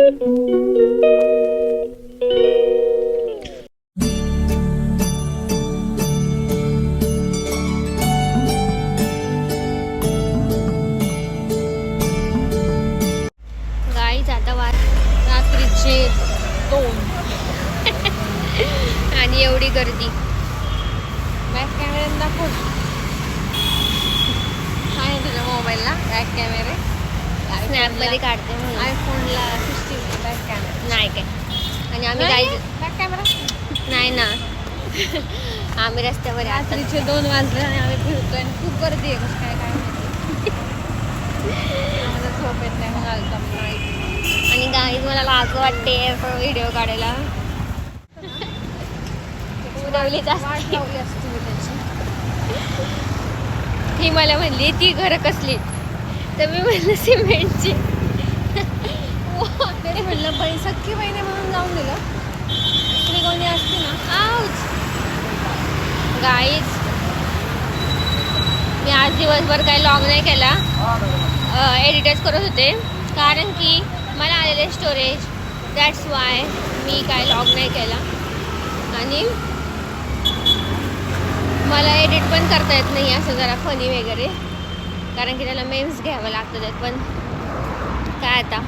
Guys आता रात्रीचे 2 आणि एवढी गर्दी. बॅक कॅमेऱ्यात दाखव. आहे तुझ्या मोबाईलला बॅक कॅमेरे? स्नॅपमध्ये काढते म्हणून. आयफोनला 16 बॅक कॅमेरा नाही काय. आणि आम्ही गाईज बॅक कॅमेरा नाही ना. आम्ही रस्त्यावर रात्रीचे 2 वाजले आणि आम्ही फिरतोय आणि खूप गर्दी आहे. कसं काय काय माहिती. आम्हाला झोप येत नाही म्हणून आलतो आम्ही. आणि गाईज मला लाज वाटते व्हिडिओ काढायला. ही मला म्हणली ती घरं कसली, तर मी म्हणलं सिमेंटची. तरी म्हणलं बाई सख्खी बहिणी म्हणून जाऊन दिलं. दुसरी कोणी असते ना. आऊच गाईज मी आज दिवसभर काही लॉग नाही केला. एडिटच करत होते कारण की मला आलेले स्टोरेज. दॅट्स वाय मी काय लॉग नाही केला. आणि मला एडिट पण करता येत नाही असं जरा फनी वगैरे, कारण की त्याला मेम्स घ्यावं लागतं. पण काय आता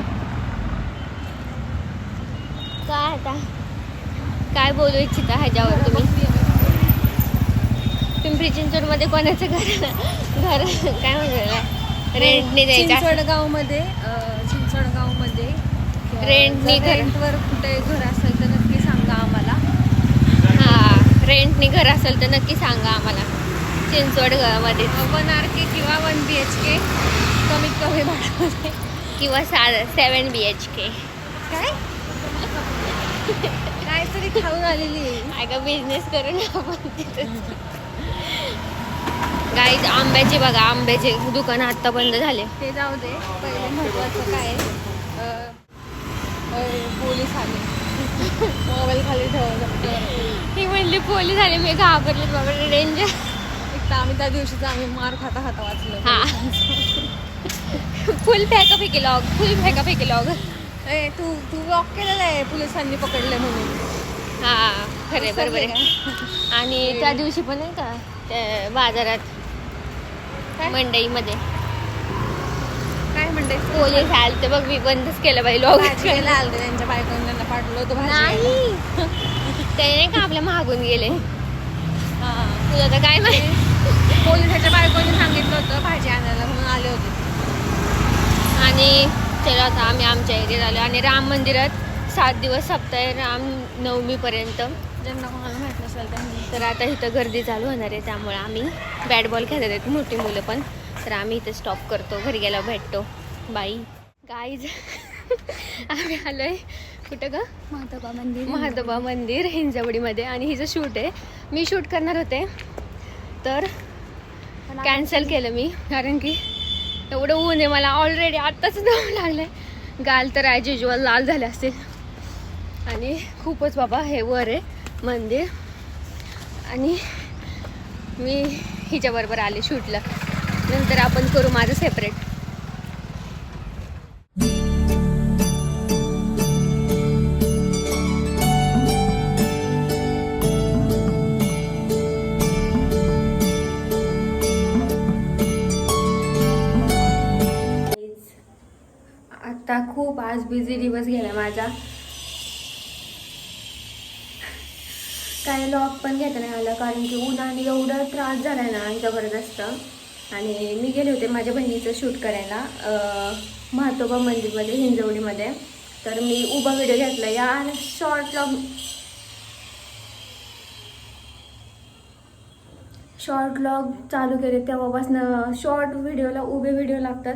काय बोलू इच्छिता ह्याच्यावर तुम्ही? पिंपरी चिंचवडमध्ये कोणाचं घर काय म्हणतात रेंटने द्यायचं? चिंचवडगावमध्ये रेंटनी रेंटवर कुठे घर असेल तर नक्की सांगा आम्हाला. हां, रेंटनी घर असेल तर नक्की सांगा आम्हाला. चिंचवडगावमध्ये 1 RK किंवा 1 BHK कमीत कमी भाड्यामध्ये, किंवा 7 BHK. काहीतरी खाऊन आलेली आहे का बिझनेस करून आपण तिथं. गाईज आंब्याचे बघा, आंब्याचे दुकान आता बंद झाले. ते जाऊ दे, पहिले महत्वाचं काय पोलीस आले. मोबाईल खाली ठेवलं. ही म्हणली पोलीस आले. मी घाबरले बाबा, डेंजर. एक तर आम्ही त्या दिवशीच आम्ही मार खाता वाचलो. हा फुल फेकाफेकी लॉग. तू लॉक केलेलं आहे पोलिसांनी पकडले म्हणून. हा खरे बरोबर आहे. आणि त्या दिवशी पण नाही का त्या बाजारात मंडईमध्ये काय मंडई पोलीस आले तर बघ, मी बंदच केलं बाई लॉग. आलते त्यांच्या बायकोने त्यांना पाठवलं होतं. नाही ते नाही का आपल्या मागून गेले. हां तुला तर काय माहिती. पोलिसाच्या बायकोने सांगितलं होतं भाजी आणायला म्हणून आले होते. आणि चला आता आम्ही आमच्या एरियात आलो. आणि राम मंदिरात 7 दिवस सप्ताह रामनवमीपर्यंत. ज्यांना कोणाला माहीत नसेल त्यांनी तर आता इथं गर्दी चालू होणार आहे. त्यामुळे आम्ही बॅट बॉल खेळत आहेत मोठी मुलं पण. तर आम्ही इथं स्टॉप करतो, घरी गेला भेटतो. बाई गाईज आम्ही आलो आहे कुठं ग? महादोबा मंदिर हिंजवडीमध्ये. आणि हिचं शूट आहे. मी शूट करणार होते तर कॅन्सल केलं मी, कारण की एवढं ऊन आहे. मला ऑलरेडी आत्ताच दम लागलं. गाल तर ॲज युजल लाल झाले असतील. आणि खूपच बाबा हे वर आहे मंदिर. आणि मी हिच्याबरोबर आले शूटला. नंतर आपण करू माझं सेपरेट. आता खूप आज बिझी दिवस गेला माझा. काय लॉग पण घेता नाही आला, कारण की उन्हाने एवढा त्रास झाला ना जबरदस्त. आणि मी गेले होते माझ्या बहिणीचं शूट करायला महातोबा मंदिरमध्ये हिंजवडीमध्ये. तर मी उभा व्हिडिओ घेतला या शॉर्ट व्लॉग चालू केले तेव्हापासून शॉर्ट व्हिडिओला उभे व्हिडिओ लागतात.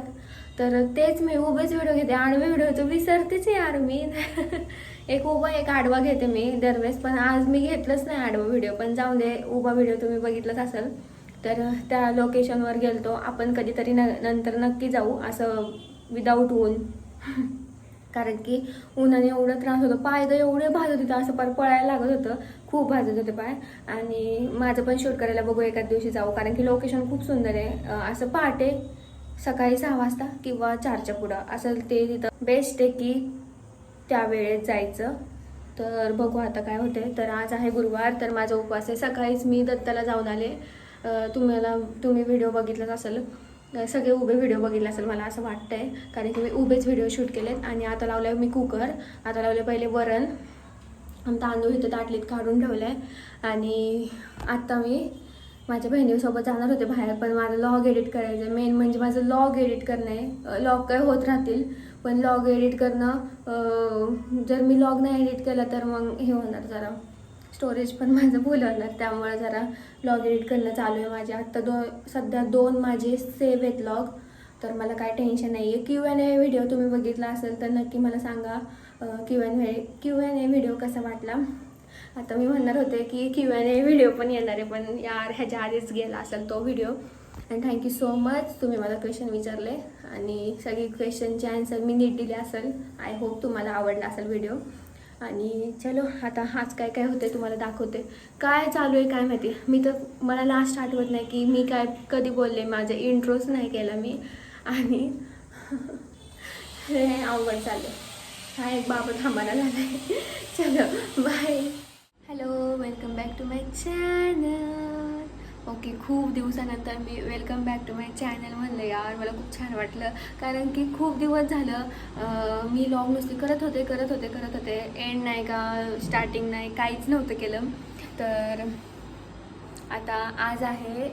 तर तेच मी उभेच व्हिडिओ घेते. आडवे व्हिडिओ तर विसरतेच यार मी. एक उभा एक आडवा घेते मी दरवेळेस, पण आज मी घेतलंच नाही आडवा व्हिडिओ. पण जाऊ दे, उभा व्हिडिओ तुम्ही बघितलंच असेल. तर त्या लोकेशनवर गेलतो आपण, कधीतरी नंतर नक्की जाऊ असं विदाऊट ऊन. कारण की उन्हाने एवढं त्रास होतो. पाय तर एवढे भाजत होते, असं पर पळायला लागत होतं. खूप भाजत होते पाय. आणि माझं पण शूट करायला बघू एखाद दिवशी जाऊ, कारण की लोकेशन खूप सुंदर आहे. असं पहाटे सकाळी 6 वाजता किंवा 4च्या पुढं असेल ते तिथं बेस्ट आहे. की त्यावेळेस जायचं. तर बघू आता काय होते. तर आज आहे गुरुवार, तर माझा उपवास आहे. सकाळीच मी दत्ताला जाऊन आले. तुम्ही व्हिडिओ बघितलाच असेल, सगळे उभे व्हिडिओ बघितले असेल मला असं वाटतं आहे, कारण की मी उभेच व्हिडिओ शूट केलेत. आणि आता लावलं मी कुकर. आता लावले पहिले वरण, तांदूळ इथं ताटलीत काढून ठेवलं आहे. आणि आत्ता मी माझ्या बहिणीसोबत जाणार होते बाहेर, पण माझं लॉग एडिट करायचं आहे. मेन म्हणजे माझं लॉग एडिट करणं आहे. लॉग काय होत राहतील, पण लॉग एडिट करणं, जर मी लॉग नाही एडिट केला तर मग हे होणार, जरा स्टोरेज पण माझं फुल होणार. त्यामुळे जरा लॉग एडिट करणं चालू आहे माझे. आत्ता सध्या 2 माझे सेव्ह आहेत लॉग, तर मला काय टेन्शन नाही आहे. Q&A व्हिडिओ तुम्ही बघितला असेल तर नक्की मला सांगा Q&A व्हिडिओ कसा वाटला. आता मी म्हणणार होते की Q&A व्हिडिओ पण येणार आहे, पण यार ह्याच्या आधीच गेला असेल तो video. And thank you so much, तुम्ही मला क्वेश्चन विचारले आणि सगळी क्वेश्चनचे आन्सर मी नीट दिले असेल. आय होप तुम्हाला आवडला असेल व्हिडिओ. आणि चलो आता आज काय काय होते तुम्हाला दाखवते. काय चालू आहे काय माहिती. मला लास्ट आठवत नाही की मी काय कधी बोलले. माझं इंट्रोच नाही केला मी. आणि हे अवघड चाललं. हा एक बाबा थांबायला झाला आहे. चलो bye. Hello, welcome back to my channel. Okay, खूप दिवसानंतर मी welcome back to my channel म्हणलं यार. मला खूप छान वाटलं, कारण की खूप दिवस झालं मी व्लॉग नुसती करत होते. एंड नाही का, स्टार्टिंग नाही, काहीच नव्हतं केलं. तर आता आज आहे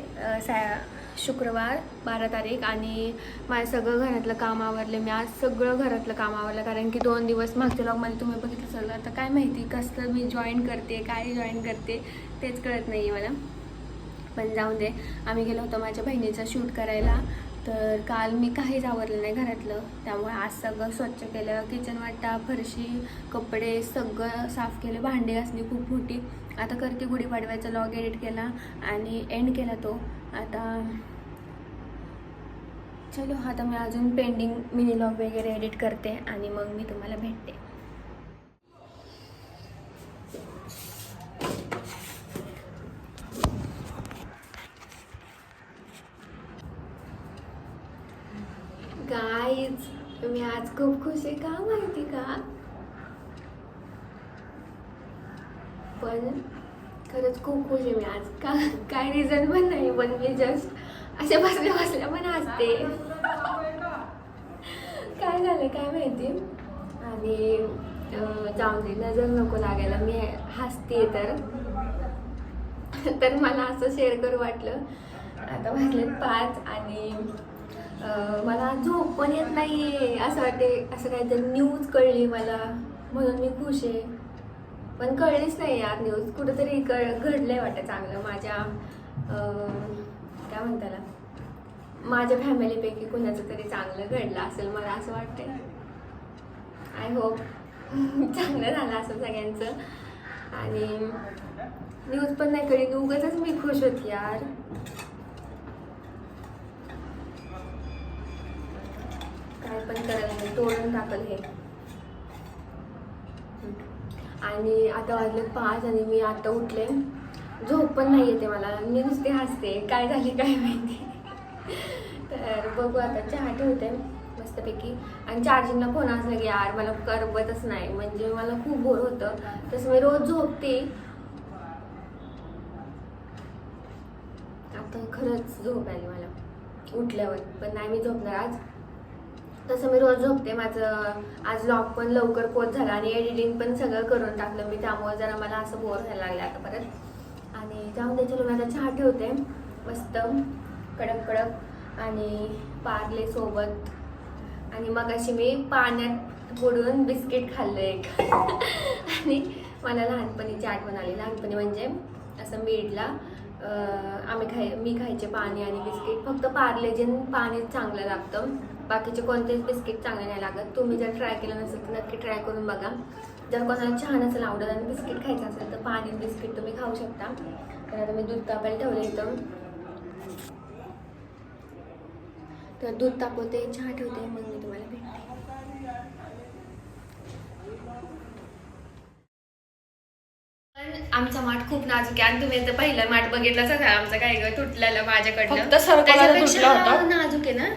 शुक्रवार 12 तारीख आणि माझं सगळं घरातलं काम आवरलं. मी आज सगळं घरातलं काम आवरलं, कारण की 2 दिवस मागच्या व्लॉगमध्ये तुम्ही बघितलं असेल. आता काय माहिती कसलं मी जॉईन करते तेच कळत नाही आहे मला. पण जाऊन दे. आम्ही गेलो होतो माझ्या बहिणीचं शूट करायला. तर काल मी काहीच आवरलं नाही घरातलं, त्यामुळे आज सगळं स्वच्छ केलं. किचन वाटा, फरशी, कपडे सगळं साफ केलं. भांडी घासली खूप मोठी. आता करते गुढीपाडव्याचा लॉग एडिट केला आणि एंड केला तो. आता चलो, आता मी अजून पेंडिंग मिनी लॉग वगैरे एडिट करते आणि मग मी तुम्हाला भेटते. गाईज, मी आज खूप खुश आहे. का माहिती का? पण खरंच खूप खुश आहे मी आज. काय रिझन पण नाही, पण मी जस्ट अशा बसल्या पण हसते. काय झालं काय माहिती. आणि जाऊन दे, नजर नको लागायला. मी हसते तर मला असं शेअर करू वाटलं. आता वाजले 5 आणि मला झोप पण येत नाहीये. असं वाटते असं काहीतरी न्यूज कळली मला, म्हणून मी खुश आहे. पण कळलीच नाही यार न्यूज. कुठंतरी घडलंय वाटतं चांगलं माझ्या काय म्हणताला, माझ्या फॅमिलीपैकी कुणाचं तरी चांगलं घडलं असेल, मला असं वाटतंय. आय होप चांगलं झालं असेल सगळ्यांचं. आणि न्यूज पण नाही कळली, उगाचच मी खुश होती यार. काय पण करायला नाही, तोडून टाकल हे. आणि आता वाजले 5 आणि मी आता उठले. झोप पण नाही येते मला, मी नुसते हसते. काय झाली काय माहिती. तर बघू आता. चहा ठेवते मस्तपैकी. आणि चार्जिंगला फोन असला की यार मला करमतच नाही, म्हणजे मला खूप बोर होतं. तसं मी रोज झोपते. आता खरंच झोप आली मला उठल्यावर, पण नाही मी झोपणार आज. तसं मी रोज झोपते. माझं आज व्लॉग पण लवकर पोस्ट झाला आणि एडिटिंग पण सगळं करून टाकलं मी, त्यामुळे जरा मला असं बोर व्हायला लागलं आता परत. आणि जाऊन दे, चलो मी आता चहा ठेवते मस्त कडक आणि पार्ले सोबत. आणि मग अशी मी पाण्यात बुडवून बिस्किट खाल्लं एक. आणि मला लहानपणीची आठवण आली. लहानपणी म्हणजे असं मिडला मी खायचे पाणी आणि बिस्किट. फक्त पार्लेजीन पाणीच चांगलं लागतं, बाकीचे कोणतेच बिस्किट चांगले नाही लागत. तुम्ही जर ट्राय केलं नसेल तर नक्की ट्राय करून बघा. जर कोणाला छान असेल आवडत आणि बिस्किट खायचं असेल तर पाणी बिस्किट तुम्ही खाऊ शकता. तर आता मी दूध तापायला ठेवलं इथं. तर दूध तापवते, चहा ठेवते, मग मी तुम्हाला भेटते. आमचा माठ खूप नाजूक आहे आणि तुम्ही आता पहिला माठ बघितलाच आहे आमचा, काय ग तुटलेला माझ्याकडनं. नाजूक आहे ना.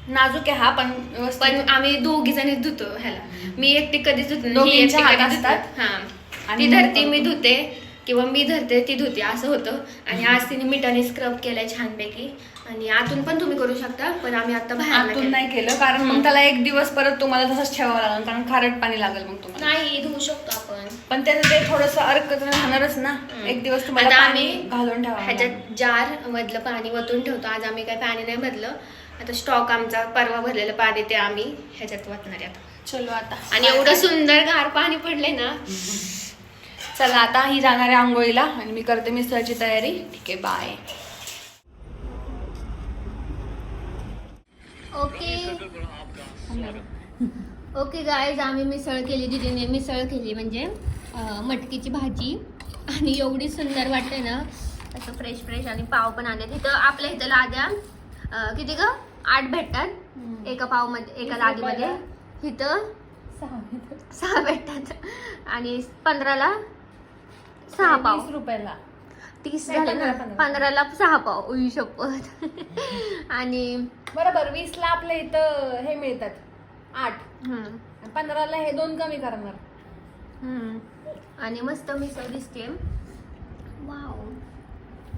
नाजूक आहे हा पण पण आम्ही दोघी जणी धुतो ह्याला. मी एकटी कधीच धुतो नाही. ही दोघींच्या एकटी हात कधी धुते. असतात. हा आणि ती धरते मग मी धुते किंवा मी धरते ती धुते असं होतं. आणि आज तिने मिठाने स्क्रब केलाय छानपैकी. आणि आतून पण तुम्ही करू शकता पण आम्ही आता बाहेर आतून नाही केलं कारण मग त्याला एक दिवस परत तुम्हाला तसंच ठेवावं लागेल कारण खारट पाणी लागेल मग तुम्हाला. नाही धुवू शकतो आपण. पण त्याचं ते थोडंसं अर्कत राहणारच ना. एक दिवस तुम्हाला आता पाणी आम्ही घालून ठेवा. ह्याच्यात जार मधलं पाणी वतून ठेवतो. आज आम्ही काही पाणी नाही भरलं. आता स्टॉक आमचा परवा भरलेलं पाणी ते आम्ही ह्याच्यात वतणार आहे आता. चलो आता. आणि एवढं सुंदर गार पाणी पडले ना. चला आता ही जाणार आहे आंघोळीला आणि मी करते मिसळची तयारी. ठीक आहे बाय. ओके गाईज आम्ही मिसळ केली. दीदीने मिसळ केली म्हणजे मटकीची भाजी. आणि एवढी सुंदर वाटते ना असं फ्रेश फ्रेश. आणि पाव पण आले तिथं. आपल्या इथं लाद्या किती ग 8 भेटतात एका पाव मध्ये एका लादीमध्ये. इथं 6 भेटतात. आणि 15ला 6 पाव. 20 रुपयाला 30 झाले ना. 15ला 6 पाव. उई शपथ. आणि बरोबर 20ला आपल्या इथं हे मिळतात 8. 15ला हे 2 कमी करणार. आणि मस्त मिसळ दिसते. वाव.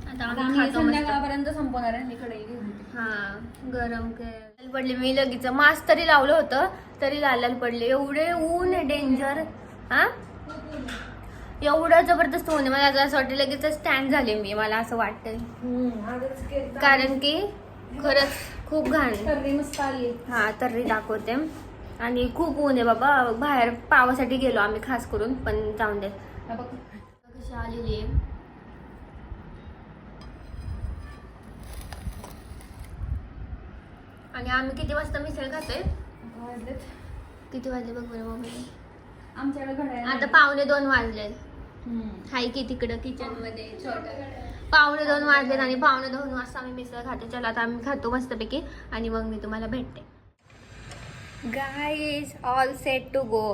आता आम्ही आम्ही खातो मस्त. संध्याकाळपर्यंत संपवणार आहे. इकडे घेऊन हा गरम पडले. मी लगेच मास्क तरी लावलं होतं तरी लाल लाल पडले. एवढे ऊन आहे डेंजर. हा एवढं जबरदस्त ऊन आहे. मला असं वाटतं लगेच स्टँड झाले मी. मला असं वाटतंय कारण की खरंच खूप घाण. मस्त आली. हा तर्री दाखवते. आणि खूप ऊन आहे बाबा. बाहेर पावासाठी गेलो आम्ही खास करून पण जाऊन दे. कशी आलेली आहे. आणि आम्ही किती वाजता मिसळ खातोय. किती वाजले बघ बरं मोबाईल. आमच्याकडे घड्याळ आता 1:45 वाजले. हाय की तिकडं किचन मध्ये छोटं 1:45 वाजले. आणि 1:45 वाजता आम्ही मिसळ खातो. चला आता आम्ही खातो मस्तपैकी आणि मग मी तुम्हाला भेटते. Guys all set to go.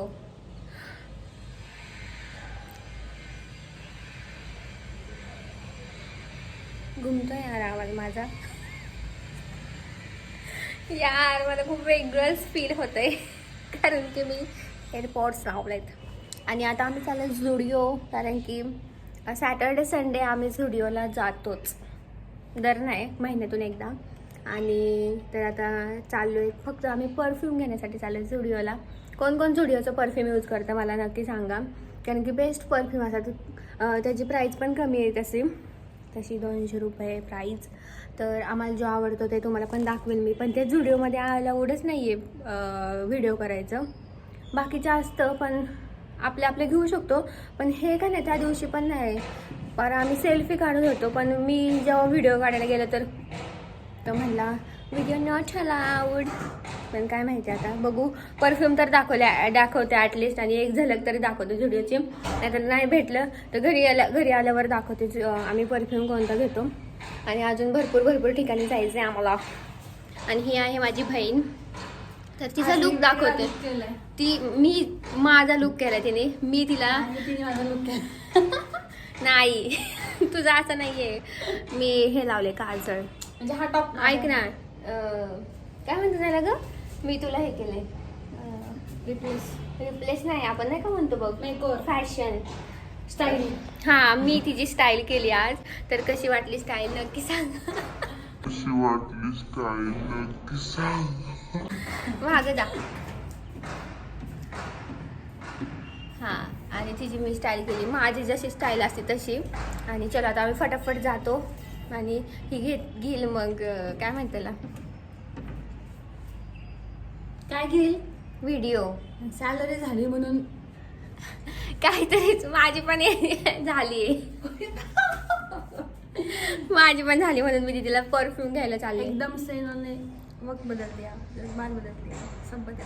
घुमतोय यार आवाज माझा. यार मला खूप वेगळंच फील होतंय कारण की मी एअरपोर्ट्स लावलेत. आणि आता आम्ही चाललो झुडिओ कारण की सॅटर्डे संडे आम्ही झुडिओला जातोच. दर नाही महिन्यातून एकदा. आणि तर आता चाललो आहे फक्त आम्ही परफ्यूम घेण्यासाठी चाललो आहे झुडिओला. कोण कोण झुडिओचं परफ्यूम यूज करतं मला नक्की सांगा कारण की बेस्ट परफ्यूम असतात. त्याची प्राईस पण कमी आहे तशी 200 रुपये प्राईज. तर आम्हाला जो आवडतो ते तुम्हाला पण दाखवेल मी. पण ते झुडिओमध्ये अलाउडच नाही आहे व्हिडिओ करायचं. बाकीचं असतं पण आपले घेऊ शकतो. पण हे का नाही त्या दिवशी पण नाही. पर आम्ही सेल्फी काढत होतो पण मी जेव्हा व्हिडिओ काढायला गेलो तर म्हणला व्हिडिओ नॉट अलाउड. पण काय माहिती आता बघू. परफ्यूम तर दाखवते ॲटलिस्ट. आणि एक झलक तरी दाखवते झुडिओची. नाहीतर नाही भेटलं तर घरी आल्यावर दाखवते आम्ही परफ्यूम कोणता घेतो. आणि अजून भरपूर ठिकाणी जायचं आहे आम्हाला. आणि ही आहे माझी बहीण. तर तिचा लुक दाखवते. माझा लुक केला तिने. मी तिला माझा लुक केला. नाही तुझा असं नाहीये. मी हे लावले काजळ म्हणजे हा टॉप. ऐक ना काय म्हणतो त्याला ग. मी तुला हे केलंय रिप्लेस नाही आपण नाही का म्हणतो बघ फॅशन स्टाईल. हा मी तिची स्टाईल केली आज. तर कशी वाटली स्टाईल नक्की सांग. मागं जा. हा आणि तिची मी स्टाईल केली. माझी जशी स्टाईल असते तशी. आणि चला आता आम्ही फटाफट जातो. आणि ही घेईल मग काय म्हणते त्याला काय घेईल व्हिडिओ. सॅलरी झाली म्हणून काहीतरीच माझी पण झाली. माझी पण झाली म्हणून मी तिला परफ्यूम घ्यायला चालले. एकदम सेनोने वक्त बदल दिया. जज्बान बदल दिया. सब बदल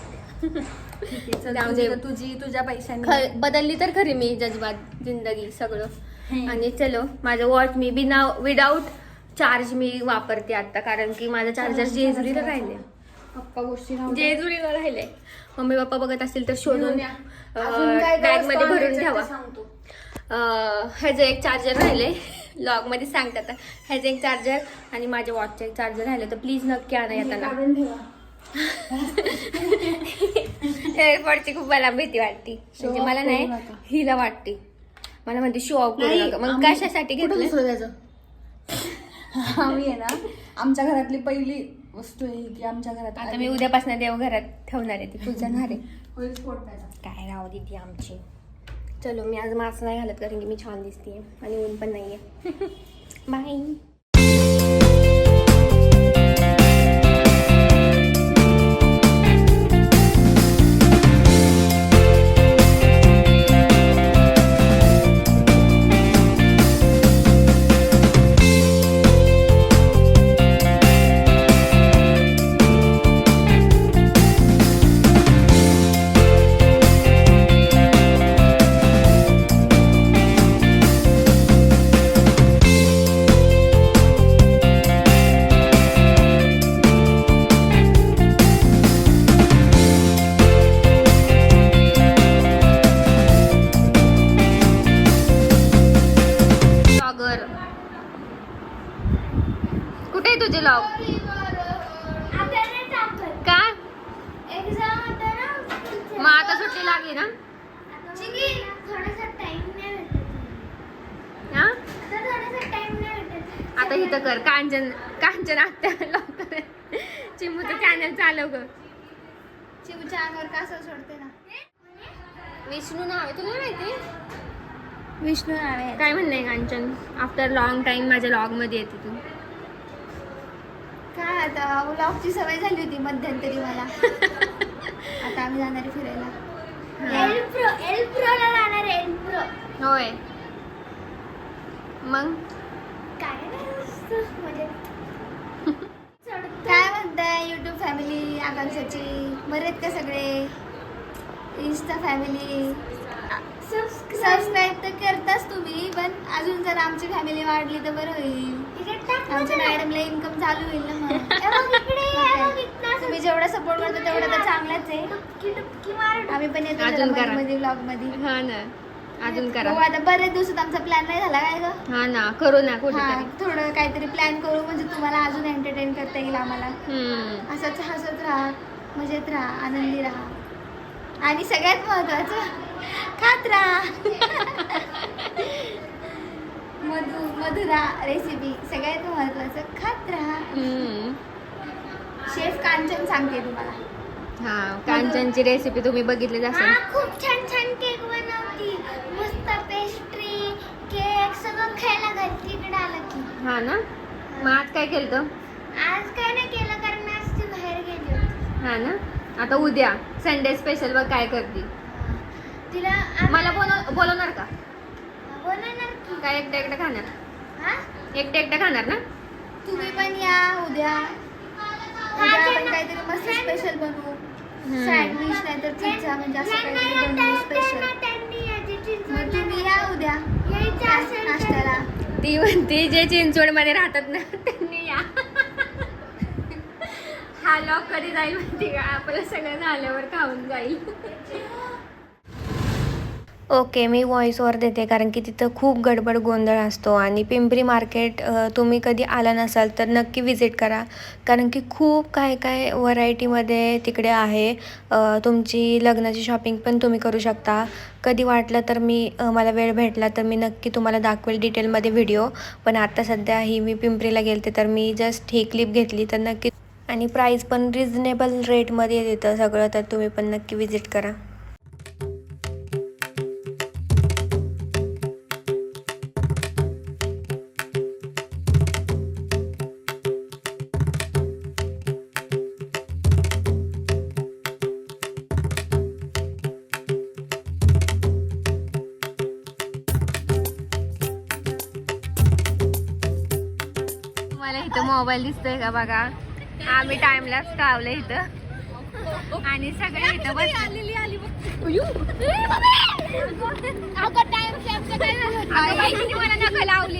दिया. तुझी तुझ्या पैशाने बदलली तर खरी मी जज्बात जिंदगी सगळं. आणि चलो माझं वॉच मी विदाऊट चार्ज मी वापरते आता कारण की माझं चार्जर जेजुरीला राहिले. पप्पा गोष्टी जेजुरीला राहिले. मम्मी पप्पा बघत असतील तर शोधून बॅग मध्ये भरून ठेवा. ह्याचं एक चार्जर राहिले. लॉग मध्ये सांगतात ह्याचं एक चार्जर आणि माझ्या वॉचचं एक चार्जर राहिलं तर प्लीज नक्की आणा येताना. एअरपोर्टची खूप मला भीती वाटते. म्हणजे मला करू नाही, नका. हिला वाटते. मला म्हणते शो ऑफ करू नाही, नका. मग आम्ही- कशासाठी कुठं घेतलं? दुसरं द्यायचं? आम्ही आहे ना, आमच्या घरातली पहिली वस्तू आहे की आमच्या घरात आता मी उद्यापासून देवघरात ठेवणार आहे, ती पूजणार आहे. होईल स्फोट त्याचा. काय राव दीदी आमची. चलो मी आज मास्क नाही घालत कारण की मी छान दिसते आणि ऊन पण नाहीये. बाय. लॉगर कुठे आहे तुझे लॉग? का मग आता सुट्टी लागली ना? हा आता इथं कर कांचन कांचन आत्या लॉग कर. चिमूचं चॅनल चालव ग. चिमूच्या अंगावर कासव सोडते ना. विष्णू नाव आहे तुला माहिती? विष्णू नाव आहे. काय म्हणणं आहे कांचन? आफ्टर लॉंग टाइम माझ्या लॉग मध्ये येते तू. काय आता व्लॉगची सवय झाली होती मध्यंतरी मला. आता आम्ही जाणार आहे फिरायला. एल्प्रोला जाणार आहे. एल्प्रो होय. मग काय काय म्हणताय युट्यूब फॅमिली आकांक्षाची? बरे आहेत का सगळे? इंस्टा फॅमिली सबस्क्राईब तर करताच तुम्ही, पण अजून जर आमची फॅमिली वाढली तर बरं होईल. आमच्या मॅडमला इन्कम चालू होईल ना. मग तुम्ही जेवढा सपोर्ट करता तेवढा तर चांगलाच आहे. आम्ही पण येतो अजून करा. मध्ये ब्लॉग मध्ये. हा ना अजून करा. हो, आता बरेच दिवसात आमचा प्लॅन नाही झाला काय ग? हा ना करू ना हा, कुठेतरी. थोडं काहीतरी प्लॅन करू म्हणजे तुम्हाला अजून एंटरटेन करता येईल आम्हाला. असंच हसत राहा, मजेत राहा, आनंदी राहा आणि सगळ्यात महत्वाचं खात राहा. मधुरा रेसिपी सगळ्यात महत्वाचं खात राहा. शेफ कांचन सांगते तुम्हाला. हा कांचनची रेसिपी तुम्ही बघितली असेल. खूप छान छान केक बनवती, मस्त पेस्ट्री केक सगळं खायला घालती इकडे आलं की. हा ना. मग आज काय केलं तर? आज काय नाही केलं कारण मी आज ती बाहेर गेली होती. हा ना. आता उद्या संडे स्पेशल बघ काय करते. तिला मला बोलवणार का? बोलवणार की. काय एकटं एकटं खाणार? हा? एकटं एकटं खाणार ना? तुम्ही पण या उद्या. उद्या आपण काहीतरी मस्त स्पेशल बनवू. सँडविच नाही तर पिझ्झा म्हणजे असं काहीतरी बनवू स्पेशल. मग तुम्ही या उद्या नाश्त्याला. ती म्हणते जे चिंचवड मध्ये राहतात ना त्यांनी या. हा लॉक कधी जाईल माहिती का? आपलं सगळं झाल्यावर खाऊन जाईल. ओके मी व्हॉइस ओव्हर देते कारण की तिथं खूप गडबड गोंधळ असतो आणि पिंपरी मार्केट तुम्ही कधी आला नसाल तर नक्की विजिट करा कारण की खूप काय व्हरायटीमध्ये तिकडे आहे. तुमची लग्नाची शॉपिंग पण तुम्ही करू शकता. कधी वाटलं तर मला वेळ भेटला तर मी नक्की तुम्हाला दाखवेल डिटेलमध्ये व्हिडिओ. पण आता सध्या मी पिंपरीला गेलते तर मी जस्ट ही क्लिप घेतली तर नक्की. आणि प्राईस पण रिजनेबल रेटमध्ये येतं सगळं, तर तुम्ही पण नक्की विजिट करा. तुम्हाला इथं मोबाईल दिसतोय का बघा. आम्ही टाइमलाच लावलं इथं आणि सगळे इथं बसले. मला नका लावली.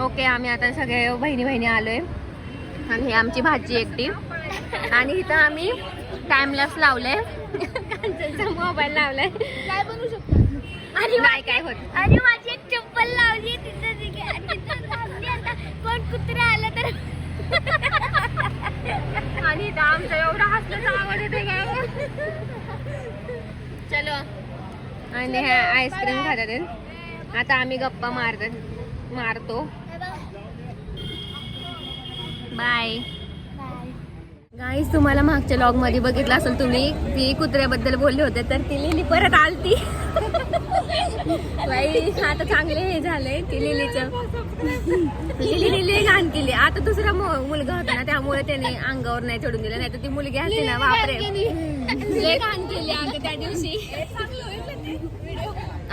ओके आम्ही आता सगळे बहिणी आलोय आणि ही आमची भाजी एकटी आणि इथं आम्ही टाइमलॅप्स लावलंय. कांचनचा मोबाईल लावलाय. काय बनवू शकतो? नाही काय होत. आणि माझी एक चप्पल लावली तिथं तिथे आणि तिथं थांबली. आता कोण कुत्रा आलं तर आणि इथं आमचं एवढा हसण्याचा आवाज येते का. चलो आणि ह्या आईस्क्रीम खातात आहेत. आता आम्ही गप्पा मारतो. बाय गाईस. तुम्हाला मागच्या लॉग मध्ये बघितलं असेल तुम्ही, ती कुत्र्याबद्दल बोलले होते तर ती लिली परत आलती. बाई आता चांगले हे झालंय ती लिली घाण केली. आता दुसरा मुलगा होता ना त्यामुळे त्याने अंगावर नाही चढून दिलं, नाही तर ती मुलगी असते ना बापरे लय घाण केली आता त्या दिवशी.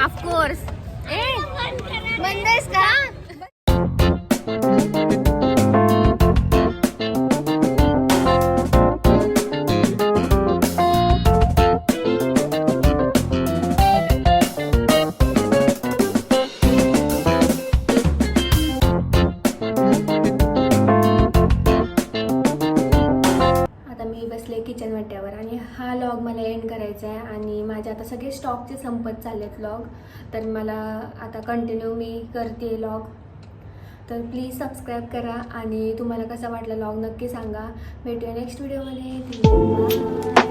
ऑफकोर्स बंद आहेस का? किचन वाट्यावर आणि हा लॉग मला एंड करायचा आहे. आणि माझे आता सगळे स्टॉकचे संपत चाललेत लॉग, तर मला आता कंटिन्यू मी करते लॉग. तर प्लीज सबस्क्राईब करा आणि तुम्हाला कसा वाटला लॉग नक्की सांगा. भेटूया नेक्स्ट व्हिडिओमध्ये.